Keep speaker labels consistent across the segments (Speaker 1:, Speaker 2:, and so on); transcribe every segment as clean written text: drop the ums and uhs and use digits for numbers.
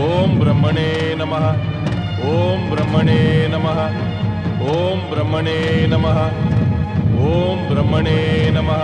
Speaker 1: ఓం బ్రహ్మణే నమః. ఓం బ్రహ్మణే నమః. ఓం బ్రహ్మణే నమః. ఓం బ్రహ్మణే నమః.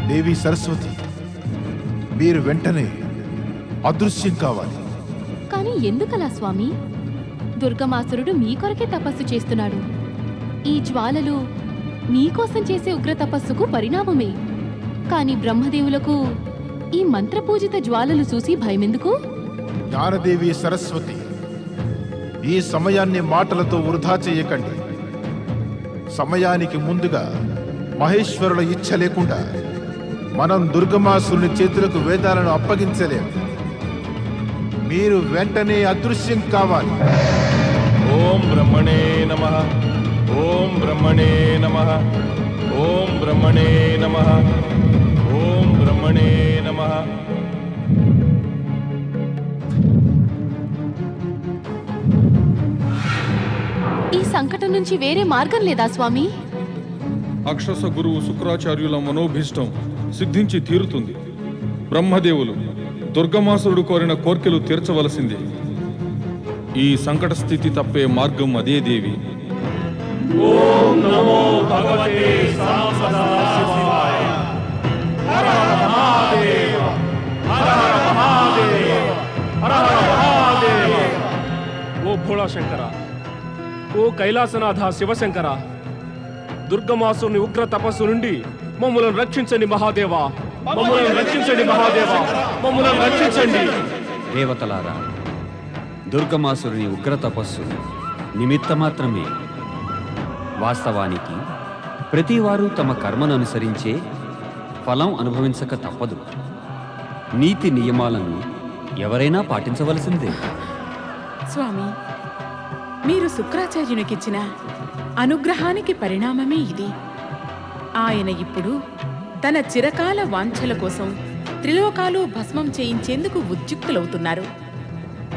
Speaker 2: దేవి సరస్వతి, మీరు వెంటనే అదృశ్యం కావాలి.
Speaker 3: కానీ ఎందుకలా స్వామి? దుర్గమాసురుడు మీ కొరకే తపస్సు చేస్తున్నాడు. ఈ జ్వాలలు మీకోసం చేసే ఉగ్ర తపస్సుకు పరిణామమే. కానీ బ్రహ్మదేవులకు ఈ మంత్రపూజిత జ్వాలలు చూసి భయమెందుకు?
Speaker 2: జ్ఞానదేవి సరస్వతి, ఈ సమయాన్ని మాటలతో వృధా చేయకండి. సమయానికి ముందుగా మహేశ్వరుల ఇచ్ఛ లేకుండా మనం దుర్గమాసురుని చేతులకు వేదాలను అప్పగించలేము. మీరు వెంటనే అదృశ్యం కావాలి.
Speaker 1: ఓం బ్రహ్మణే నమః. ఓం బ్రహ్మణే నమః. ఓం బ్రహ్మణే నమః. ఓం బ్రహ్మణే నమః.
Speaker 3: ఈ సంకటం నుంచి వేరే మార్గం లేదా స్వామి?
Speaker 4: అక్షస గురువు శుక్రాచార్యుల మనోభీష్టం సిద్ధించి తీరుతుంది. బ్రహ్మదేవులు దుర్గమాసురుడు కోరిన కోర్కెలు తీర్చవలసిందే. ఈ సంకట స్థితి తప్పే మార్గం అదే దేవి.
Speaker 1: ఓం నమో భగవతే సాంబశివాయ. హర హర మహాదేవ. హర హర మహాదేవ. హర హర మహాదేవ.
Speaker 5: ఓ భోళా శంకర, ఓ కైలాసనాథ శివశంకర, దుర్గమాసుని ఉగ్ర తపస్సు నుండి మమ్మల్ని రక్షించండి మహాదేవా. మమ్మల్ని రక్షించండి మహాదేవా. మమ్మల్ని రక్షించండి.
Speaker 6: దేవతలారా, దుర్గమాసురుని ఉగ్ర తపస్సు నిమిత్త మాత్రమే. వాస్తవానికి ప్రతివారు తమ కర్మను అనుసరించే ఫలం అనుభవించక తప్పదు. నీతి నియమాలను ఎవరైనా పాటించవలసిందే.
Speaker 7: స్వామి, మీరు శుక్రాచార్యునికిచ్చిన అనుగ్రహానికి పరిణామమే ఇది. ఆయన ఇప్పుడు తన చిరకాల వాంఛల కోసం త్రిలోకాలు భస్మం చేయించేందుకు ఉద్యుక్తులవుతున్నారు.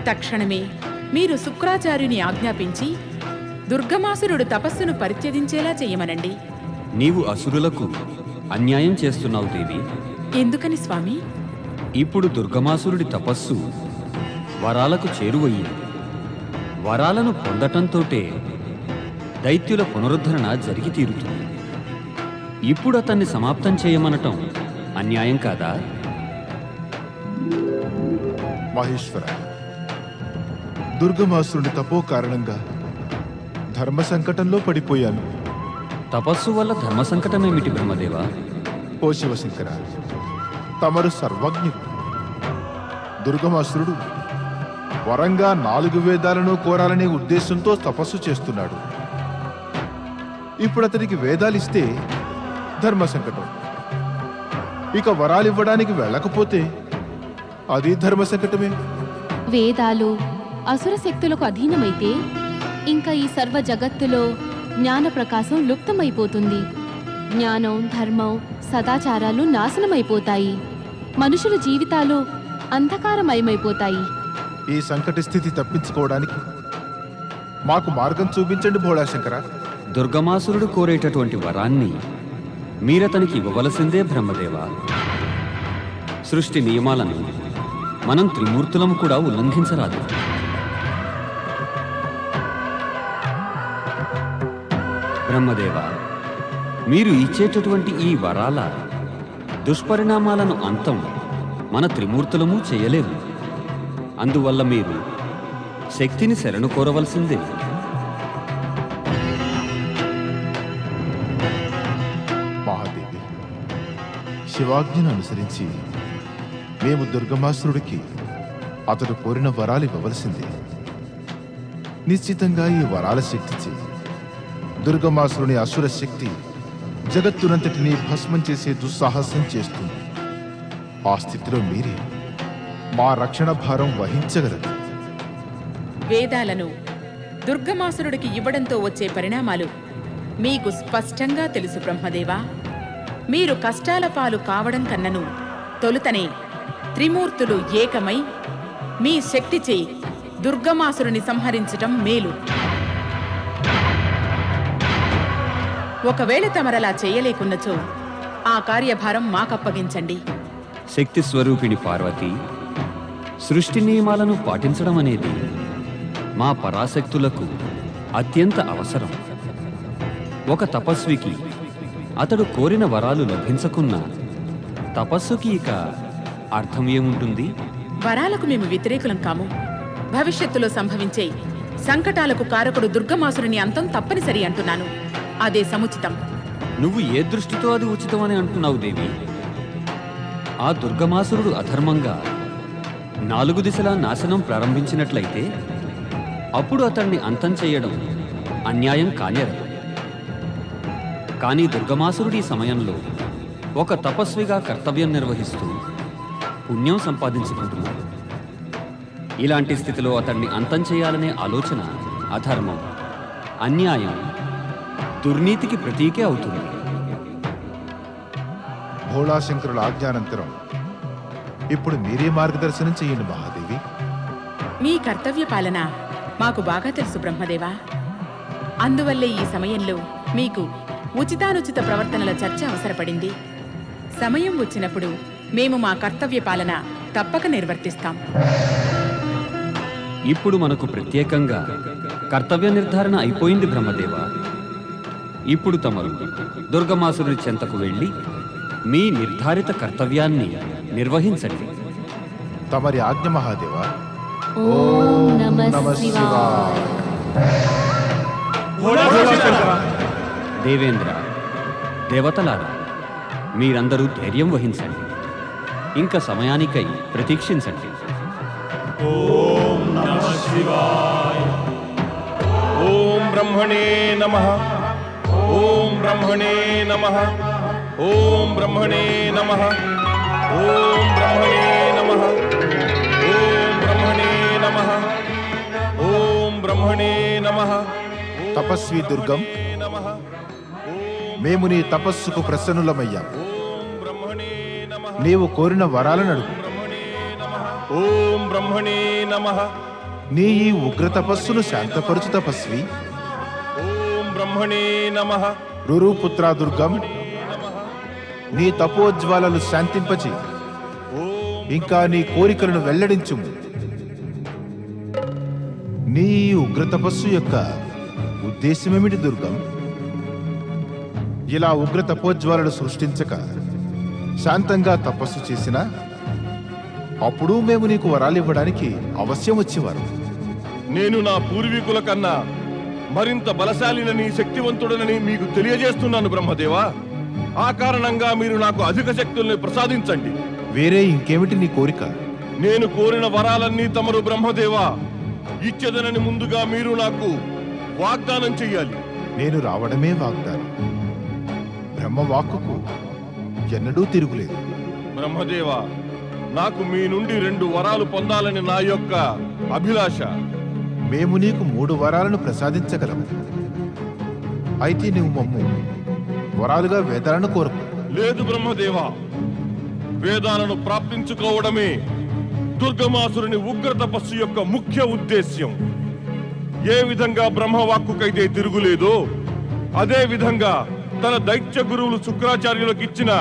Speaker 7: తక్షణమే మీరు శుక్రాచార్యుని ఆజ్ఞాపించి దుర్గమాసురుడు తపస్సును పరిత్యజించేలా చేయమనండి.
Speaker 6: నీవు అసురులకు అన్యాయం చేస్తున్నావు దేవి.
Speaker 7: ఎందుకని స్వామి?
Speaker 6: ఇప్పుడు దుర్గమాసురుడి తపస్సు వరాలకు చేరువయ్యింది. వరాలను పొందటంతోటే దైత్యుల పునరుద్ధరణ జరిగి తీరుతుంది. ఇప్పుడు అతన్ని సమాప్తం చేయమనటం అన్యాయం కాదా?
Speaker 2: మహేశ్వర, దుర్గమాసురుని తపో కారణంగా ధర్మ సంకటంలో పడిపోయాను.
Speaker 6: తపస్సు వల్ల ధర్మ సంకటమేమిటి బ్రహ్మదేవా?
Speaker 2: ఓ శివశంకర, తమరు సర్వజ్ఞుడు. దుర్గమాసురుడు వరంగా 4 వేదాలను కోరాలనే ఉద్దేశంతో తపస్సు చేస్తున్నాడు. ఇప్పుడు అతనికి వేదాలిస్తే ధర్మ సంకటం, ఇక వరాలివ్వడానికి వెళ్ళకపోతే అది ధర్మ సంకటమే.
Speaker 3: వేదాలు అసుర శక్తులకు అధీనమైతే ఇంకా ఈ సర్వ జగత్తులో జ్ఞాన ప్రకాశం లుప్తమైపోతుంది. జ్ఞానం, ధర్మం, సదాచారాలు నాశనమైపోతాయి. మనుషుల జీవితాలు అంధకారమయమైపోతాయి.
Speaker 2: ఈ సంకట స్థితి తప్పించుకోవడానికి మాకు మార్గం చూపించండి భోళాశంకర.
Speaker 6: దుర్గమాసురుడు కోరేటటువంటి వరాన్ని మీరతనికి ఇవ్వవలసిందే బ్రహ్మదేవా. సృష్టి నియమాలను మనం త్రిమూర్తులము కూడా ఉల్లంఘించరాదు. బ్రహ్మదేవా, మీరు ఇచ్చేటటువంటి ఈ వరాల దుష్పరిణామాలను అంతం మన త్రిమూర్తులము చేయలేము. అందువల్ల మీరు శక్తిని శరణు కోరవలసిందే.
Speaker 2: మహాదేవి, శివాజ్ఞను అనుసరించి మేము దుర్గమాసురుడికి అతడు కోరిన వరాలు ఇవ్వవలసిందే. నిశ్చితంగా ఈ వరాల శక్తిచి దుర్గమాసురుని అసుర శక్తి జగత్తునంతటినీ భస్మం చేసే దుస్సాహసం చేస్తుంది. ఆ స్థితిలో మీరే మా రక్షణ భారం వహించగలరు.
Speaker 7: వేదాలను దుర్గమాసురుడికి ఇవ్వడంతో వచ్చే పరిణామాలు మీకు స్పష్టంగా తెలుసు బ్రహ్మదేవా. మీరు కష్టాల పాలు కావడం కన్నను తొలుతనే త్రిమూర్తులు ఏకమై మీ శక్తిచే దుర్గమాసురుని సంహరించటం మేలు. ఒకవేళ తమరలా చేయలేకున్నచో ఆ కార్యభారం మాకప్పగించండి.
Speaker 6: శక్తి స్వరూపిణి పార్వతి, సృష్టి నియమాలను పాటించడం అనేది మా పరాశక్తులకు అత్యంత అవసరం. ఒక తపస్వికి అతడు కోరిన వరాలు లభించకున్నా తపస్సుకి ఇక అర్థం ఏముంటుంది?
Speaker 7: వరాలకు మేము వ్యతిరేకులం కాము. భవిష్యత్తులో సంభవించే సంకటాలకు కారకుడు దుర్గమాసురుని అంతం తప్పనిసరి అంటున్నాను. అదే సముచితం.
Speaker 6: నువ్వు ఏ దృష్టితో అది ఉచితమని అంటున్నావు దేవి? ఆ దుర్గమాసురుడు అధర్మంగా 4 దిశలా నాశనం ప్రారంభించినట్లయితే అప్పుడు అతన్ని అంతం చేయడం అన్యాయం కానేరదు. కానీ దుర్గమాసురుడి సమయంలో ఒక తపస్విగా కర్తవ్యం నిర్వహిస్తూ పుణ్యం సంపాదించుకుంటున్నాడు. ఇలాంటి స్థితిలో అతన్ని అంతం చేయాలనే ఆలోచన అధర్మం, అన్యాయం, దుర్నీతికి ప్రతీకే అవుతుంది.
Speaker 2: భోళాశంకరుల ఆజ్ఞానంతరం ఇప్పుడు మీరే మార్గదర్శనం చేయండి మహాదేవి.
Speaker 7: మీ కర్తవ్య పాలన మాకు బాగా తెలుసు బ్రహ్మదేవా. అందువల్లే ఈ సమయంలో మీకు ఉచితానుచిత ప్రవర్తనల చర్చ అవసరపడింది. సమయం వచ్చినప్పుడు మేము మా కర్తవ్య పాలన తప్పక నిర్వర్తిస్తాం.
Speaker 6: ఇప్పుడు మనకు ప్రత్యేకంగా కర్తవ్య నిర్ధారణ అయిపోయింది బ్రహ్మదేవ. ఇప్పుడు తమరు దుర్గమాసురుని చెంతకు వెళ్ళి మీ నిర్ధారిత కర్తవ్యాన్ని నిర్వహించండి.
Speaker 2: తమరి ఆజ్ఞ మహాదేవ.
Speaker 3: ఓం నమః శివాయ.
Speaker 6: దేవేంద్ర, దేవతలారా, మీరందరూ ధైర్యం వహించండి. ఇంకా సమయానికై ప్రతీక్షించండి.
Speaker 1: ఓం నమః శివాయ. ఓం బ్రహ్మణే నమః. ఓం బ్రహ్మణే నమః. ఓం బ్రహ్మణే నమః. ఓం బ్రహ్మణే నమః. ఓం బ్రహ్మణే నమః. ఓం బ్రహ్మణే నమః.
Speaker 2: తపస్వి దుర్గం, మేము నీ తపస్సుకు ప్రసన్నులమయ్యాం. నీవు కోరిన వరాలను అడుగు.
Speaker 1: ఓం బ్రహ్మణే నమః.
Speaker 2: నీ ఈ ఉగ్ర తపస్సును శాంతపరచు తపస్వి.
Speaker 1: ఓం బ్రహ్మణే నమః.
Speaker 2: రురుపుత్ర దుర్గం, నీ తపోజ్వాలలు శాంతింపచి ఇంకా నీ కోరికలను వెల్లడించుము. నీ ఉగ్ర తపస్సు యొక్క ఉద్దేశమేమిటి దుర్గం? ఇలా ఉగ్ర తపోజ్వాలలు సృష్టించక శాంతంగా తపస్సు చేసినా అప్పుడు మేము నీకు వరాలు ఇవ్వడానికి అవశ్యం వచ్చేవారు.
Speaker 1: నేను నా పూర్వీకుల కన్నా మరింత బలశాలినని, శక్తివంతుడనని మీకు తెలియజేస్తున్నాను బ్రహ్మదేవా. ఆ కారణంగా మీరు నాకు అధిక శక్తుల్ని ప్రసాదించండి.
Speaker 2: వేరే ఇంకేమిటి నీ కోరిక?
Speaker 1: నేను కోరిన వరాలన్నీ తమరు బ్రహ్మదేవా ఇచ్చేదనని ముందుగా మీరు నాకు వాగ్దానం చెయ్యాలి.
Speaker 2: నేను రావడమే వాగ్దానం. బ్రహ్మవాక్కుకు ఎన్నడూ తిరుగులేదు.
Speaker 1: బ్రహ్మదేవా, నాకు మీ నుండి 2 వరాలు పొందాలని నా యొక్క అభిలాష.
Speaker 2: మేము నీకు 3 వరాలను ప్రసాదించగలము. అయితే నువ్వు మమ్ము వరాలుగా వేదాలను కోరకు.
Speaker 1: లేదు బ్రహ్మదేవా, వేదాలను ప్రాప్తించుకోవడమే దుర్గమాసురుని ఉగ్ర తపస్సు యొక్క ముఖ్య ఉద్దేశ్యం. ఏ విధంగా బ్రహ్మవాక్కుకైతే తిరుగులేదో అదే విధంగా తన దైత్య గురువులు శుక్రాచార్యులకు ఇచ్చిన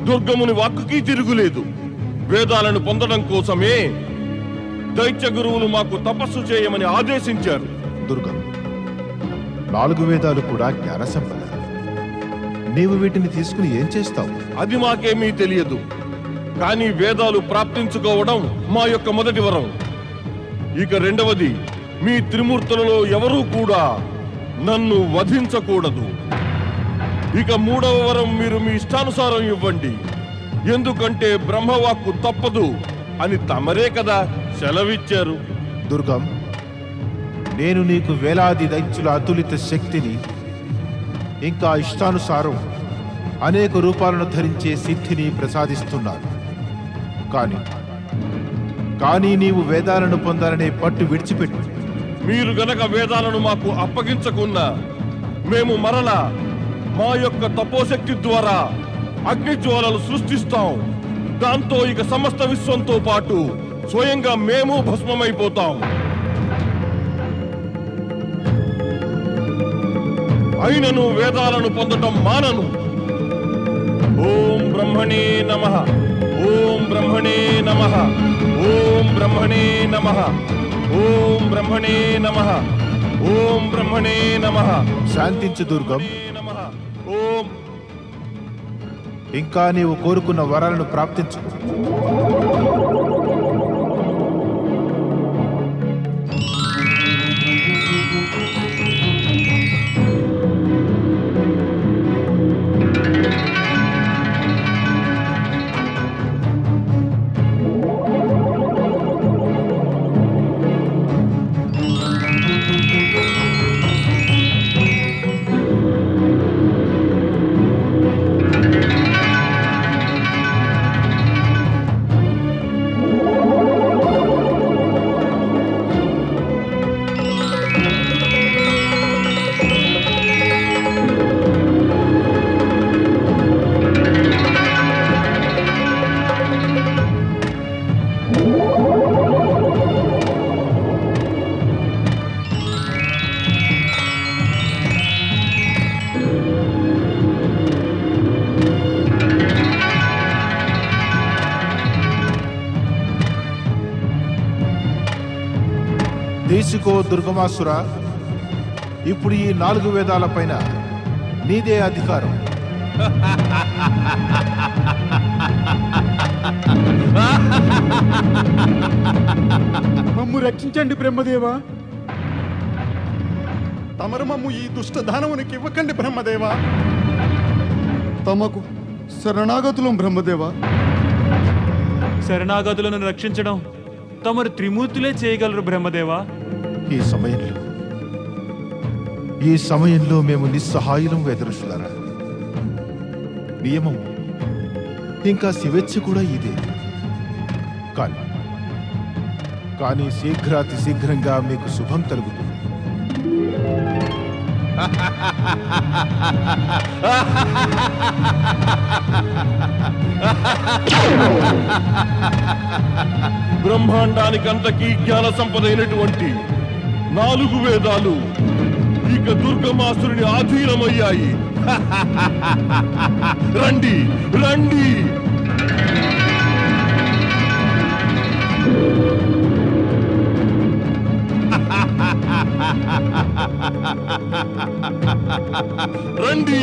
Speaker 1: దుర్గముని వాక్కుకి తిరుగులేదు. వేదాలను పొందడం కోసమే దైత్య గురువులు మాకు తపస్సు చేయమని ఆదేశించారు.
Speaker 2: దుర్గం, 4 వేదాలు కూడా జ్ఞాన సంపద. నీవు వీటిని తీసుకుని ఏం చేస్తావు?
Speaker 1: అది మాకేమీ తెలియదు. కానీ వేదాలు ప్రాప్తించుకోవడం మా యొక్క మొదటి వరం. ఇక రెండవది, మీ త్రిమూర్తులలో ఎవరూ కూడా నన్ను వధించకూడదు. ఇక 3వ వరం మీరు మీ ఇష్టానుసారం ఇవ్వండి. ఎందుకంటే బ్రహ్మవాక్కు తప్పదు అని తమరే కదా సెలవిచ్చారు.
Speaker 2: దుర్గం, నేను నీకు వేలాది దైత్యుల అతులిత శక్తిని ఇంకా ఇష్టానుసారం అనేక రూపాలను ధరించే సిద్ధిని ప్రసాదిస్తున్నాను. కానీ నీవు వేదాలను పొందాలనే పట్టు విడిచిపెట్టు.
Speaker 1: మీరు గనక వేదాలను మాకు అప్పగించకున్నా మేము మరలా మా యొక్క తపోశక్తి ద్వారా అగ్నిజ్వాలలు సృష్టిస్తాం. దాంతో ఇక సమస్త విశ్వంతో పాటు స్వయంగా మేము భస్మమైపోతాం. అయినను వేదాలను పొందటం మానను. ఓం బ్రహ్మణే నమః, ఓం బ్రహ్మణే నమః, ఓం బ్రహ్మణే నమః, ఓం బ్రహ్మణే నమః, ఓం బ్రహ్మణే నమః.
Speaker 2: శాంతించు దుర్గం.
Speaker 1: నమః. ఓం.
Speaker 2: ఇంకా నీవు కోరుకున్న వరాలను ప్రాప్తించు. తీసుకో దుర్గమాసుర, ఇప్పుడు ఈ 4 వేదాల పైన నీదే అధికారం.
Speaker 8: మమ్ము రక్షించండి బ్రహ్మదేవా. తమరు మమ్ము ఈ దుష్ట దానవునికి ఇవ్వకండి బ్రహ్మదేవా. తమకు శరణాగతులం బ్రహ్మదేవా.
Speaker 9: శరణాగతులను రక్షించడం తమరు త్రిమూర్తులే చేయగలరు బ్రహ్మదేవా.
Speaker 2: ఈ సమయంలో మేము నిస్సహాయులం వేదరుషులారా. నియమం ఇంకా స్వేచ్ఛ కూడా ఇదే. కానీ శీఘ్రాతి శీఘ్రంగా మీకు శుభం కలుగుతుంది.
Speaker 1: బ్రహ్మాండానికంతకీ జ్ఞాన సంపదైనటువంటి 4 వేదాలు ఇక దుర్గమాసురుని ఆధీనమయ్యాయి. రండి రండి. రండి.